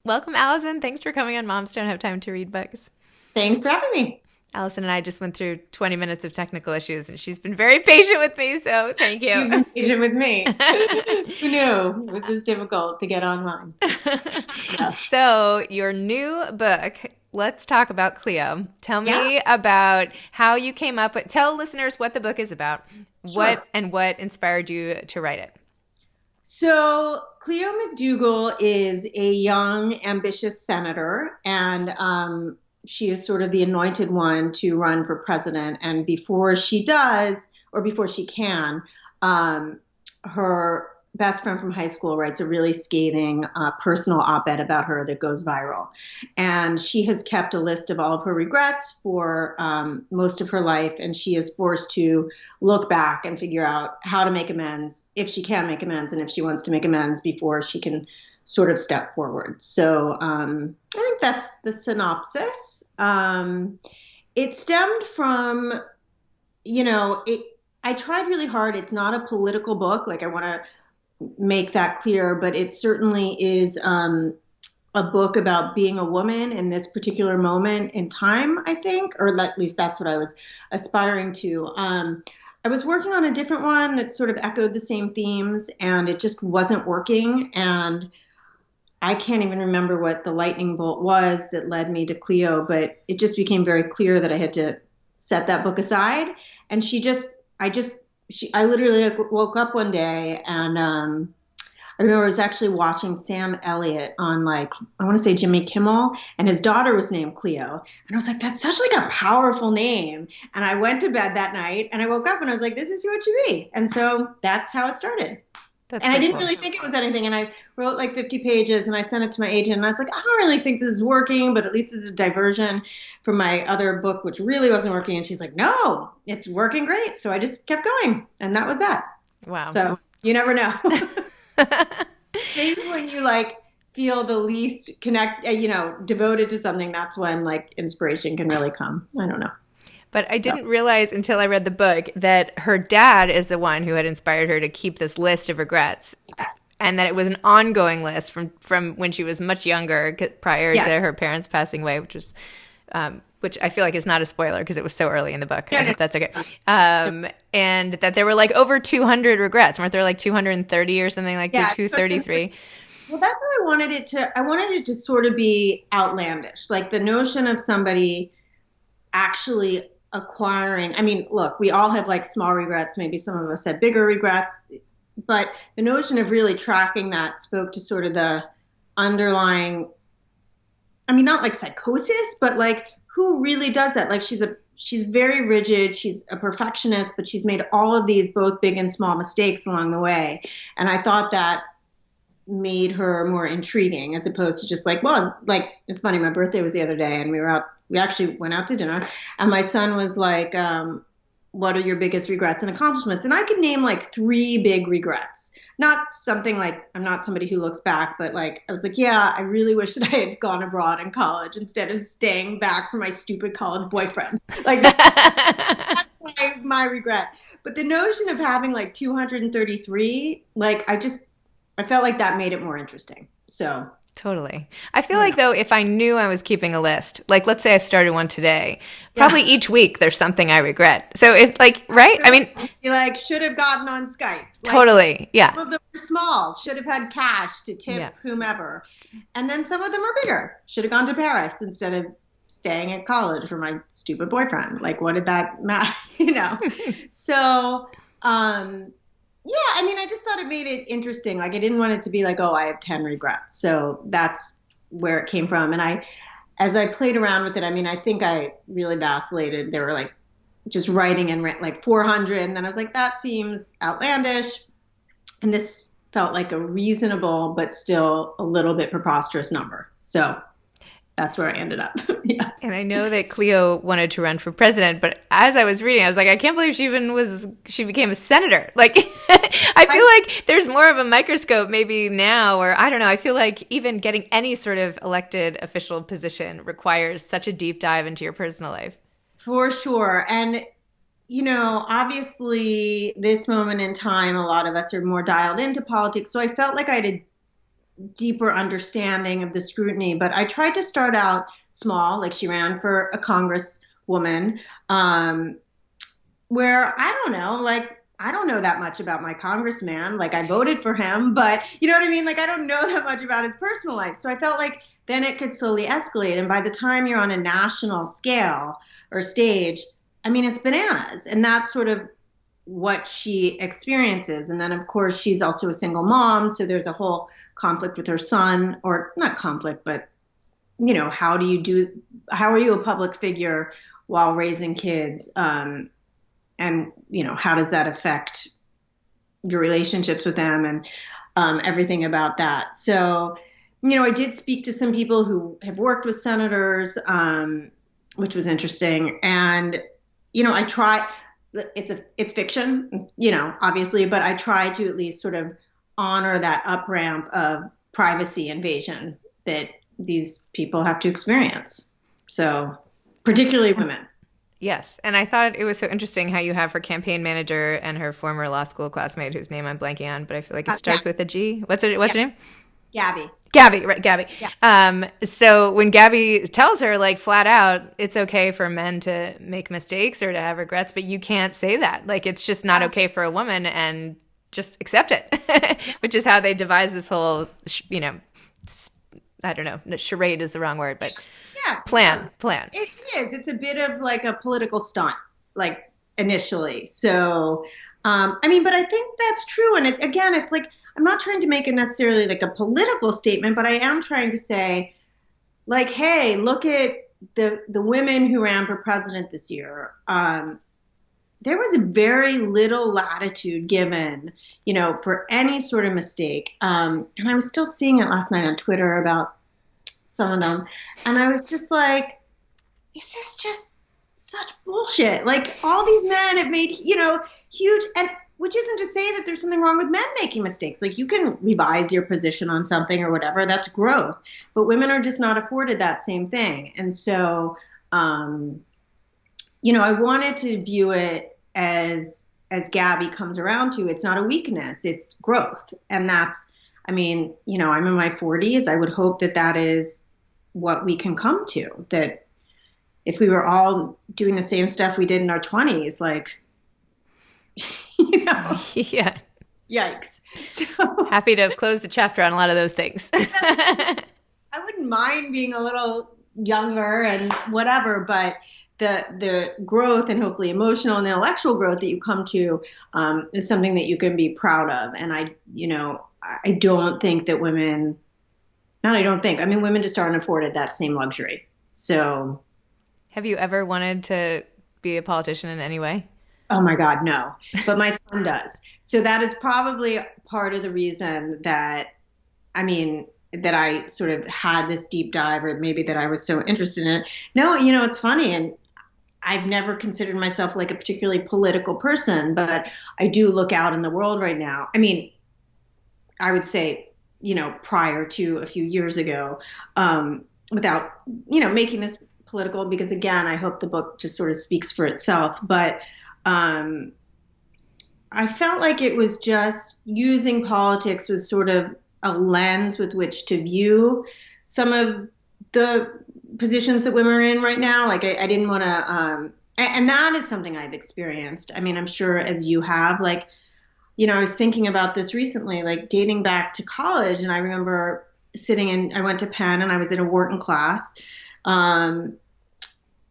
Welcome, Allison. Thanks for coming on Moms Don't Have Time to Read Books. Thanks for having me. Allison and I just went through 20 minutes of technical issues, and she's been very patient with me, so thank you. You've been patient with me. Who knew this is difficult to get online? Yeah. So, your new book, let's talk about Cleo. Tell Yeah, me about how you came up with, tell listeners what the book is about, sure. what inspired you to write it. So Cleo McDougal is a young, ambitious senator, and she is sort of the anointed one to run for president. And before she does, or before she can, her best friend from high school writes a really scathing personal op-ed about her that goes viral. And she has kept a list of all of her regrets for most of her life, and she is forced to look back and figure out how to make amends, if she can make amends, and if she wants to make amends before she can sort of step forward. So I think that's the synopsis. It stemmed from, I tried really hard. It's not a political book. Like, I want to make that clear, but it certainly is a book about being a woman in this particular moment in time, I think, or at least that's what I was aspiring to. I was working on a different one that sort of echoed the same themes, and it just wasn't working. And I can't even remember what the lightning bolt was that led me to Cleo, but it just became very clear that I had to set that book aside. And I literally woke up one day and I remember I was actually watching Sam Elliott on, like, I want to say Jimmy Kimmel, and his daughter was named Cleo. And I was like, that's such like a powerful name. And I went to bed that night and I woke up and I was like, this is what you read. And so that's how it started. That's And I so didn't cool. really think it was anything. And I wrote like 50 pages and I sent it to my agent. And I was like, I don't really think this is working, but at least it's a diversion from my other book, which really wasn't working. And she's like, no, it's working great. So I just kept going. And that was that. Wow. So you never know. Maybe when you like feel the least devoted to something, that's when like inspiration can really come. I don't know. But I So didn't realize until I read the book that her dad is the one who had inspired her to keep this list of regrets, yes, and that it was an ongoing list from when she was much younger, prior to yes. her parents passing away, which I feel like is not a spoiler because it was so early in the book. I Yeah, hope that's okay. And that there were like over 200 regrets. Weren't there like 230 or something, like yeah. 233? Well, that's what I wanted it to. I wanted it to sort of be outlandish, like the notion of somebody actually acquiring. I mean, look, we all have like small regrets. Maybe some of us had bigger regrets, but the notion of really tracking that spoke to sort of the underlying. I mean, not like psychosis, but like who really does that? Like she's very rigid. She's a perfectionist, but she's made all of these both big and small mistakes along the way. And I thought that made her more intriguing as opposed to just like, well, like it's funny. My birthday was the other day and we actually went out to dinner and my son was like, what are your biggest regrets and accomplishments? And I could name like 3 big regrets. Not something like, I'm not somebody who looks back, but like, I was like, yeah, I really wish that I had gone abroad in college instead of staying back for my stupid college boyfriend. Like that's my regret. But the notion of having like 233, like I felt like that made it more interesting. So Totally. I feel I don't like, know. though, if I knew I was keeping a list, like let's say I started one today, Yeah. probably each week there's something I regret. So if like, right? I mean, You like should have gotten on Skype. Like totally. Yeah. some of them were small, should have had cash to Yeah. tip whomever. And then some of them are bigger. Should have gone to Paris instead of staying at college for my stupid boyfriend. Like what did that matter? So yeah, I mean I just thought it made it interesting. Like I didn't want it to be like, oh, I have 10 regrets. So that's where it came from. And as I played around with it, I mean, I think I really vacillated. There were like just writing and like 400. And then I was like, that seems outlandish. And this felt like a reasonable, but still a little bit preposterous number. So that's where I ended up. Yeah. And I know that Cleo wanted to run for president, but as I was reading, I was like, I can't believe she became a senator. Like, I feel like there's more of a microscope maybe now, or I don't know. I feel like even getting any sort of elected official position requires such a deep dive into your personal life. For sure. And, obviously this moment in time, a lot of us are more dialed into politics. So I felt like I had deeper understanding of the scrutiny. But I tried to start out small, like she ran for a congresswoman, where I don't know, like, I don't know that much about my congressman. Like, I voted for him, but you know what I mean? Like, I don't know that much about his personal life. So I felt like then it could slowly escalate. And by the time you're on a national scale or stage, I mean, it's bananas. And that's sort of what she experiences. And then, of course, she's also a single mom. So there's a whole conflict with her son, or not conflict, but, you know, how are you a public figure while raising kids? And, you know, how does that affect your relationships with them and everything about that? So, you know, I did speak to some people who have worked with senators, which was interesting. And, you know, I try, it's fiction, you know, obviously, but I try to at least sort of honor that up ramp of privacy invasion that these people have to experience. So particularly women. Yes. And I thought it was so interesting how you have her campaign manager and her former law school classmate, whose name I'm blanking on, but I feel like it starts with a G. What's her name? Gabby, right, Gabby. Yeah. So when Gabby tells her, like, flat out, it's okay for men to make mistakes or to have regrets, but you can't say that. Like, it's just not okay for a woman, and just accept it, which is how they devise this whole, you know, I don't know, charade is the wrong word, but plan. It is. It's a bit of like a political stunt, like initially. So, I mean, but I think that's true. And it's like, I'm not trying to make it necessarily like a political statement, but I am trying to say, like, hey, look at the women who ran for president this year. There was very little latitude given, you know, for any sort of mistake. And I was still seeing it last night on Twitter about some of them. And I was just like, this is just such bullshit. Like, all these men have made, you know, huge, and which isn't to say that there's something wrong with men making mistakes. Like, you can revise your position on something or whatever. That's growth. But women are just not afforded that same thing. And so, you know, I wanted to view it as Gabby comes around to, it's not a weakness, it's growth. And that's, I mean, you know, I'm in my 40s. I would hope that that is what we can come to, that if we were all doing the same stuff we did in our 20s, like, you know, yeah, yikes. So, happy to have closed the chapter on a lot of those things. I wouldn't mind being a little younger and whatever, but the growth and hopefully emotional and intellectual growth that you come to is something that you can be proud of. And I don't think that women, women just aren't afforded that same luxury. So. Have you ever wanted to be a politician in any way? Oh my God, no. But my son does. So that is probably part of the reason that I sort of had this deep dive, or maybe that I was so interested in it. No, you know, it's funny. And I've never considered myself like a particularly political person, but I do look out in the world right now. I mean, I would say, you know, prior to a few years ago, without, you know, making this political, because again, I hope the book just sort of speaks for itself. But I felt like it was just using politics was sort of a lens with which to view some of the positions that women are in right now. Like, I didn't want to, and that is something I've experienced. I mean, I'm sure as you have, like, you know, I was thinking about this recently, like dating back to college. And I remember I went to Penn and I was in a Wharton class.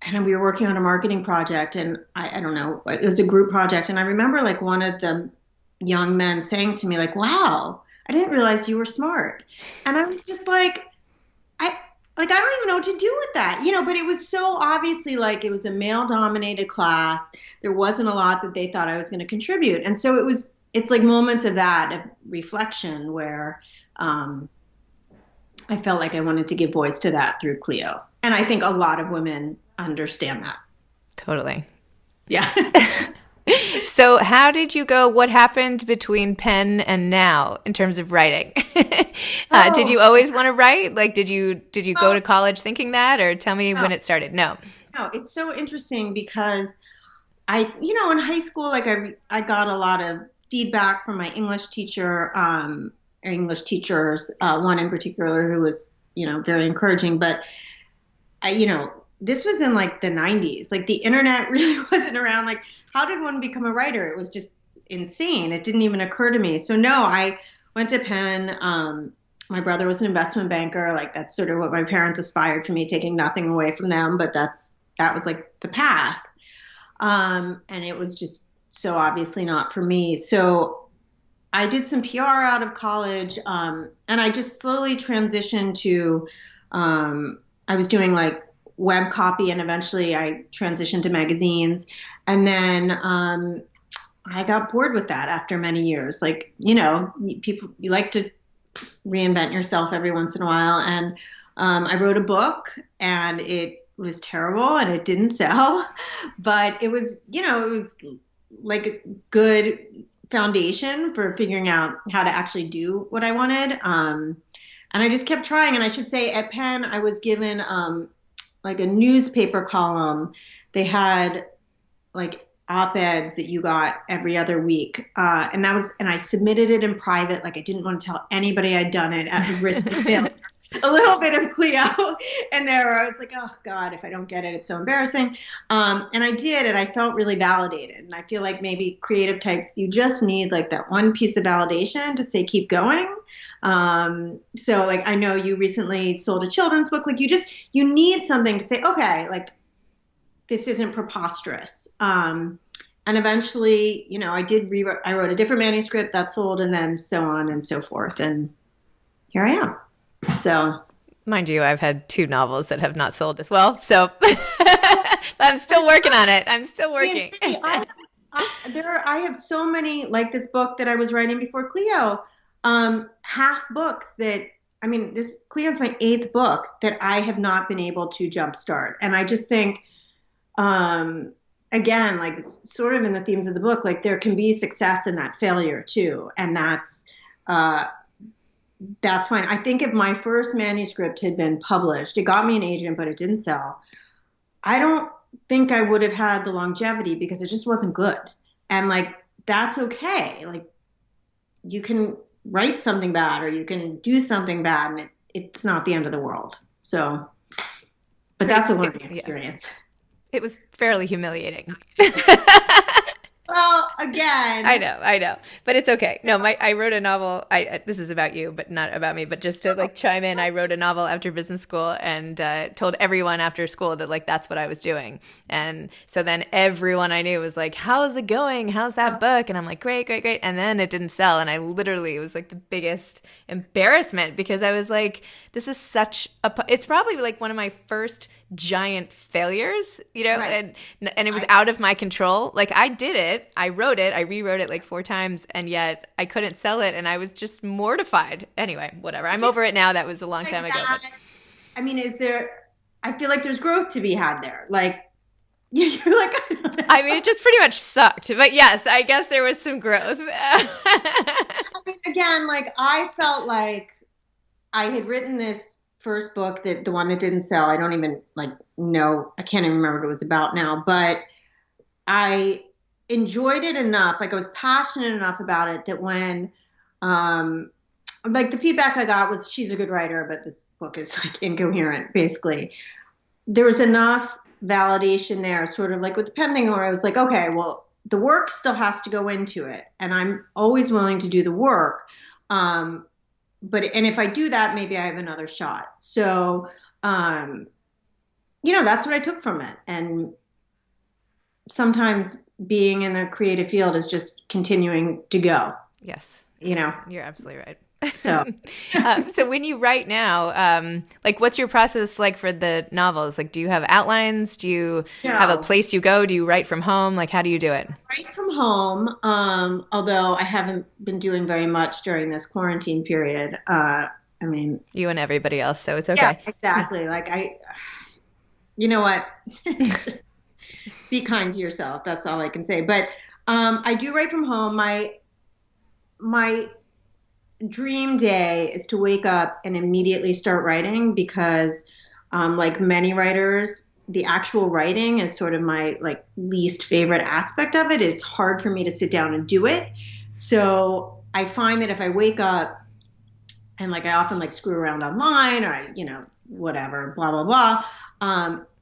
And we were working on a marketing project, and I don't know, it was a group project. And I remember like one of the young men saying to me, like, wow, I didn't realize you were smart. And I was just like, I don't even know what to do with that, you know, but it was so obviously like it was a male dominated class. There wasn't a lot that they thought I was going to contribute. And so it's like moments of that, of reflection, where I felt like I wanted to give voice to that through Cleo. And I think a lot of women understand that. Totally. Yeah. So how did you go? What happened between Penn and now in terms of writing? Did you always want to write? Like, did you go to college thinking that, or tell me when it started? No, it's so interesting because you know, in high school, like I got a lot of feedback from my English teacher, English teachers, one in particular who was, very encouraging. But this was in like the 90s. Like the internet really wasn't around. Like, how did one become a writer? It was just insane. It didn't even occur to me. So no, I went to Penn. My brother was an investment banker. Like that's sort of what my parents aspired for me, taking nothing away from them. But that was like the path. And it was just so obviously not for me. So I did some PR out of college. And I just slowly transitioned to, I was doing like web copy, and eventually I transitioned to magazines. And then I got bored with that after many years. Like, people, you like to reinvent yourself every once in a while. And I wrote a book, and it was terrible and it didn't sell, but it was, it was like a good foundation for figuring out how to actually do what I wanted. And I just kept trying. And I should say at Penn, I was given like a newspaper column. They had like op-eds that you got every other week. And I submitted it in private. Like I didn't want to tell anybody I'd done it at the risk of failure. A little bit of Cleo in there. I was like, oh God, if I don't get it, it's so embarrassing. And I did, and I felt really validated. And I feel like maybe creative types, you just need like that one piece of validation to say, keep going. So like, I know you recently sold a children's book. Like you need something to say, okay, like this isn't preposterous. And eventually, I wrote a different manuscript that sold, and then so on and so forth. And here I am. So, mind you, I've had 2 novels that have not sold as well. So I'm still working on it. I'm still working. I have so many, like this book that I was writing before Cleo, half books that, Cleo's my 8th book that I have not been able to jumpstart. And I just think, again, like sort of in the themes of the book, like there can be success in that failure too. And that's fine. I think if my first manuscript had been published, it got me an agent, but it didn't sell. I don't think I would have had the longevity because it just wasn't good. And like, that's okay. Like you can write something bad or you can do something bad, and it's not the end of the world. So, but that's a learning experience. Yeah. It was fairly humiliating. Well, again. I know. But it's okay. No, I wrote a novel. This is about you, but not about me. But just to like chime in, I wrote a novel after business school and told everyone after school that like that's what I was doing. And so then everyone I knew was like, how's it going? How's that book? And I'm like, great. And then it didn't sell. And it was like the biggest embarrassment because I was like, this is it's probably like one of my first giant failures, right. and it was out of my control. Like I did it, I wrote it, I rewrote it like 4 times, and yet I couldn't sell it, and I was just mortified. Anyway, whatever. I'm over it now. That was a long time ago. But. I feel like there's growth to be had there. Like, you're like, it just pretty much sucked. But yes, I guess there was some growth. Again, like I felt like I had written this first book, the one that didn't sell. I don't even know. I can't even remember what it was about now, but I enjoyed it enough. Like I was passionate enough about it that when, the feedback I got was she's a good writer, but this book is like incoherent, basically. There was enough validation there, sort of like with the pen thing, where I was like, okay, well, the work still has to go into it. And I'm always willing to do the work. And if I do that, maybe I have another shot. So, that's what I took from it. And sometimes being in the creative field is just continuing to go. Yes. You're absolutely right. So, so when you write now, what's your process like for the novels? Like, do you have outlines? Do you have a place you go? Do you write from home? Like, how do you do it? Write from home. Although I haven't been doing very much during this quarantine period. You and everybody else, so it's okay. Yes, exactly. Like you know what? Just be kind to yourself. That's all I can say. But I do write from home. My dream day is to wake up and immediately start writing because, like many writers, the actual writing is sort of my least favorite aspect of it. It's hard for me to sit down and do it. So I find that if I wake up and like I often like screw around online or I, whatever, blah, blah, blah.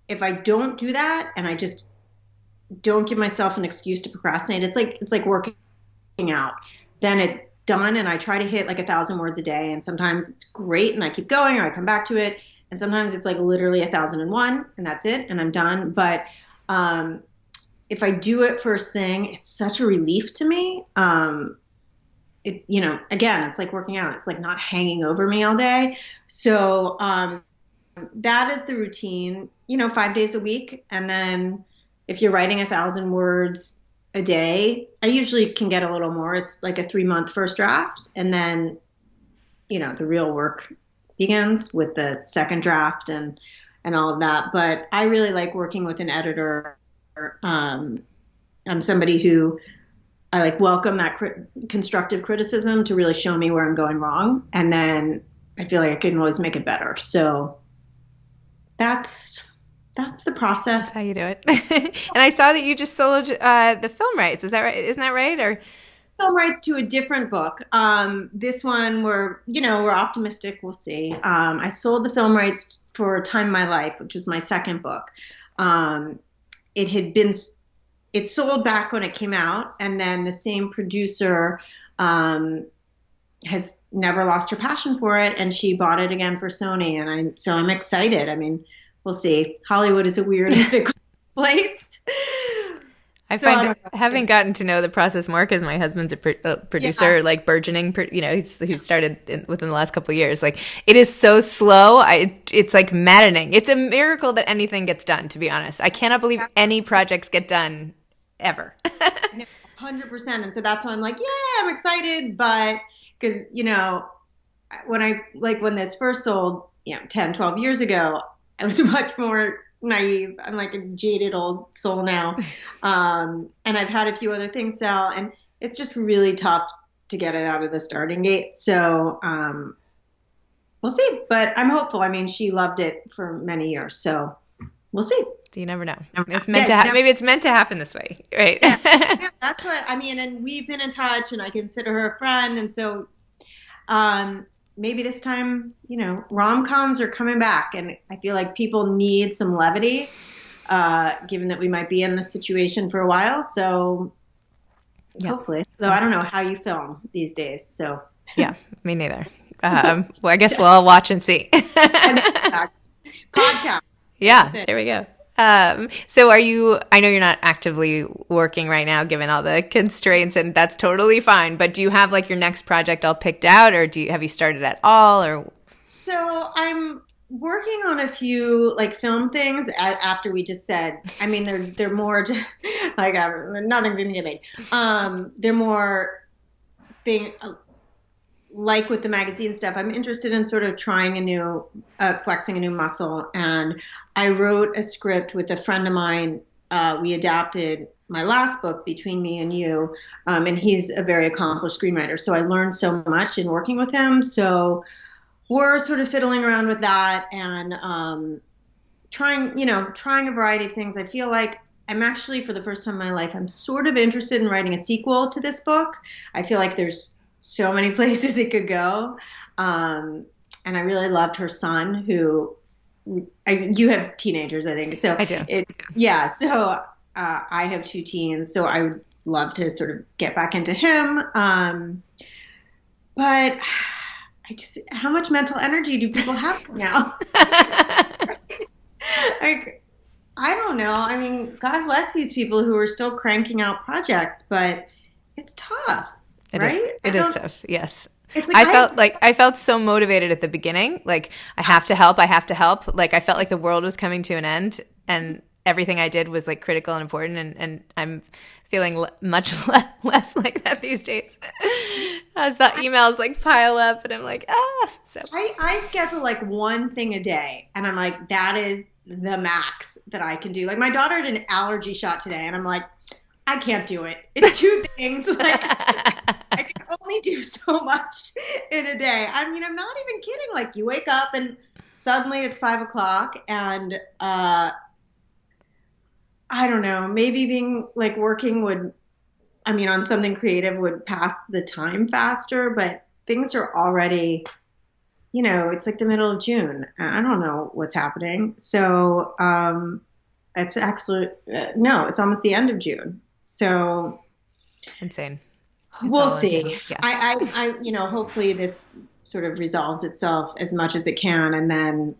If I don't do that and I just don't give myself an excuse to procrastinate, it's like working out. Then it's done and I try to hit like 1,000 words a day. And sometimes it's great and I keep going or I come back to it. And sometimes it's like literally 1,001 and that's it and I'm done. But if I do it first thing, it's such a relief to me. Again, it's like working out. It's like not hanging over me all day. So that is the routine, 5 days a week. And then if you're writing 1,000 words a day, I usually can get a little more. It's like a 3-month first draft. And then, the real work begins with the second draft and all of that. But I really like working with an editor. I'm somebody who I like welcome that constructive criticism to really show me where I'm going wrong. And then I feel like I can always make it better. So that's the process. That's how you do it. And I saw that you just sold the film rights. Is that right? Isn't that right? Or film rights to a different book. This one we're optimistic. We'll see. I sold the film rights for Time of My Life, which was my second book. It sold back when it came out, and then the same producer has never lost her passion for it, and she bought it again for Sony, and I'm excited. I mean, we'll see. Hollywood is a weird and fickle place. I haven't gotten to know the process more because my husband's a producer, like burgeoning. He's started within the last couple of years. Like it is so slow. It's like maddening. It's a miracle that anything gets done. To be honest, I cannot believe any projects get done ever. 100%. And so that's why I'm like, yeah, I'm excited, but because when this first sold, 10, 12 years ago, I was much more naive. I'm like a jaded old soul now. And I've had a few other things sell, and it's just really tough to get it out of the starting gate. So we'll see. But I'm hopeful. I mean, she loved it for many years. So we'll see. So you never know. It's meant to maybe it's meant to happen this way, right? Yeah, that's what I mean. And we've been in touch, and I consider her a friend. And so maybe this time, rom-coms are coming back, and I feel like people need some levity, given that we might be in this situation for a while. So hopefully, though I don't know how you film these days. So yeah, me neither. Well, I guess we'll all watch and see. Podcast. Yeah, there we go. So I know you're not actively working right now given all the constraints, and that's totally fine, but do you have like your next project all picked out, or have you started at all? Or so I'm working on a few like film things after we just said, I mean, they're more just, like nothing's going to get made. They're more like with the magazine stuff, I'm interested in sort of trying flexing a new muscle. And I wrote a script with a friend of mine. We adapted my last book, Between Me and You, and he's a very accomplished screenwriter. So I learned so much in working with him. So we're sort of fiddling around with that and trying a variety of things. I feel like I'm actually, for the first time in my life, I'm sort of interested in writing a sequel to this book. I feel like there's so many places it could go. And I really loved her son, who you have teenagers, I think. So I do. So I have 2 teens, so I would love to sort of get back into him. But how much mental energy do people have now? Like, I don't know. I mean, God bless these people who are still cranking out projects, but it's tough. It is tough. Yes. I felt so motivated at the beginning. Like I have to help. Like I felt like the world was coming to an end, and everything I did was like critical and important. And I'm feeling much less like that these days. As the emails like pile up, and I'm like, So I schedule like one thing a day, and I'm like, that is the max that I can do. Like my daughter had an allergy shot today, and I'm like, I can't do it. It's 2 things. Like I can only do so much in a day. I mean, I'm not even kidding. Like you wake up and suddenly it's 5 o'clock, and I don't know, maybe being like working on something creative would pass the time faster, but things are already it's like the middle of June. I don't know what's happening. So it's actually, no, it's almost the end of June. So Insane. we'll see. Insane. Yeah. Hopefully this sort of resolves itself as much as it can, and then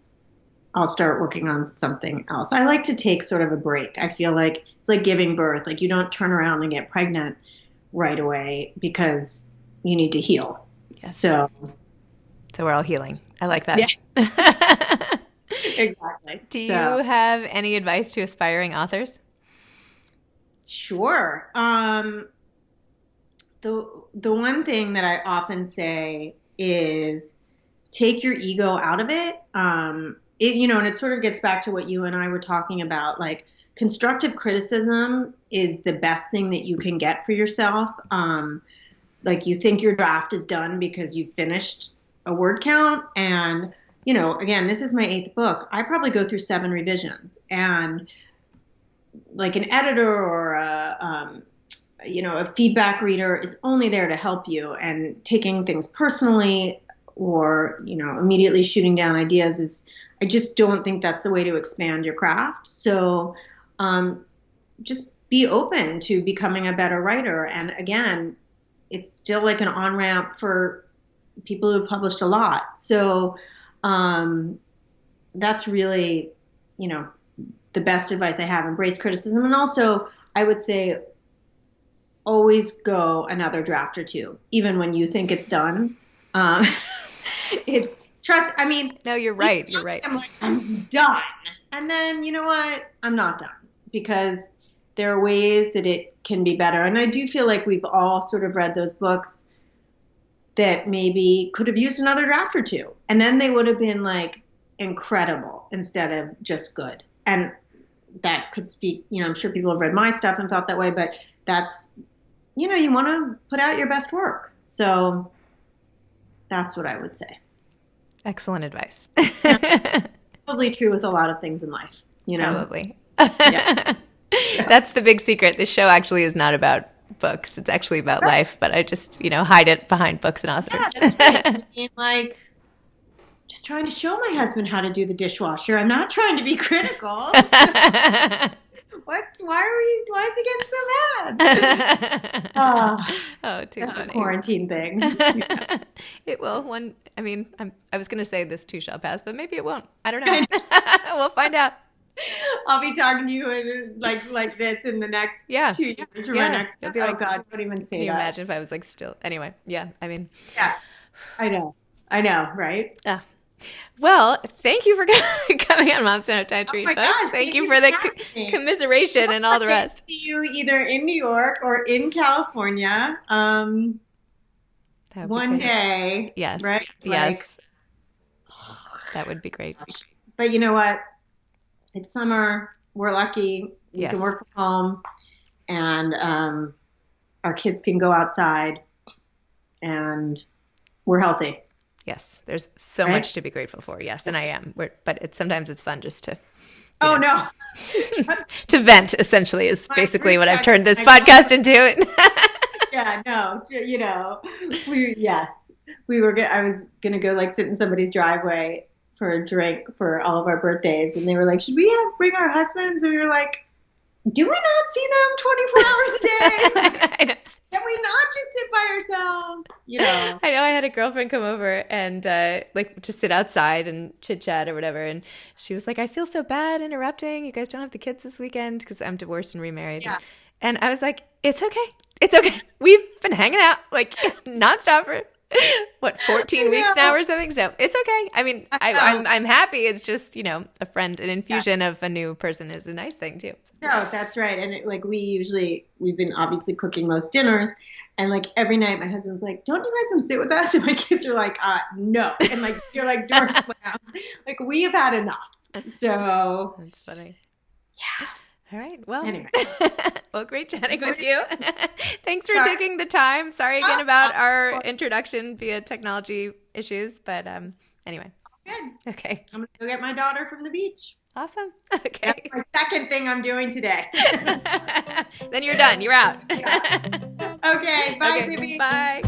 I'll start working on something else. I like to take sort of a break. I feel like it's like giving birth. Like you don't turn around and get pregnant right away because you need to heal. Yes. So we're all healing. I like that. Yeah. Exactly. Do you have any advice to aspiring authors? Sure. The one thing that I often say is take your ego out of it. And it sort of gets back to what you and I were talking about. Like constructive criticism is the best thing that you can get for yourself. Like you think your draft is done because you finished a word count, and again, this is my 8th book. I probably go through 7 revisions, and like an editor or a feedback reader is only there to help you, and taking things personally or immediately shooting down ideas I just don't think that's the way to expand your craft. So just be open to becoming a better writer. And again, it's still like an on-ramp for people who've published a lot. So that's really, the best advice I have. Embrace criticism. And also, I would say always go another draft or 2, even when you think it's done. It's trust. I mean, no, you're right. You're right. I'm like, I'm done. And then, you know what? I'm not done, because there are ways that it can be better. And I do feel like we've all sort of read those books that maybe could have used another draft or 2. And then they would have been like incredible instead of just good. And that could speak, I'm sure people have read my stuff and felt that way, but that's, you want to put out your best work. So that's what I would say. Excellent advice. Probably true with a lot of things in life, Probably. Yeah. That's the big secret. This show actually is not about books. It's actually about life, but I just, hide it behind books and authors. Yeah, that's right. I mean, like, just trying to show my husband how to do the dishwasher. I'm not trying to be critical. Why is he getting so mad? Too that's funny. a quarantine thing. Yeah. It will. I was going to say this too shall pass, but maybe it won't. I don't know. We'll find out. I'll be talking to you in, like this in the next 2 years from our next book. Be like, oh God, don't even say that. Can you imagine if I was like still? Anyway, yeah. I mean, yeah, I know, right? Well, thank you for coming on Moms Don't Have Time to Read Books. Gosh, thank you for the commiseration and all the rest. See you either in New York or in California. One day. Yes. Right? Yes. That would be great. But you know what? It's summer. We're lucky. We can work from home, and our kids can go outside, and we're healthy. Yes, there's so much to be grateful for. Yes, and I am. But sometimes it's fun just to. No. To vent, essentially, is basically what I've turned this podcast into. Yeah, no, I was gonna go like sit in somebody's driveway for a drink for all of our birthdays, and they were like, "Should we bring our husbands?" And we were like, "Do we not see them 24 hours a day? Can we not just sit by ourselves?" I know I had a girlfriend come over and to sit outside and chit chat or whatever, and she was like, "I feel so bad interrupting. You guys don't have the kids this weekend," because I'm divorced and remarried. Yeah. And I was like, "It's okay. It's okay. We've been hanging out like nonstop for 14 weeks now or something. So it's okay. I mean, I'm happy. It's just, a friend, an infusion of a new person is a nice thing too. So. No, that's right. And we've been obviously cooking most dinners, and like every night my husband's like, "Don't you guys come sit with us?" And my kids are like, "No." And like, you're like doors slammed. Like, we have had enough. So that's funny. Yeah. All right. Well, anyway. Well, great chatting with you. Thanks for taking the time. Sorry again about our introduction via technology issues, but anyway. Good. Okay. I'm going to go get my daughter from the beach. Awesome. Okay. That's my second thing I'm doing today. Then you're done. You're out. Yeah. Okay. Bye, Zibby. Bye.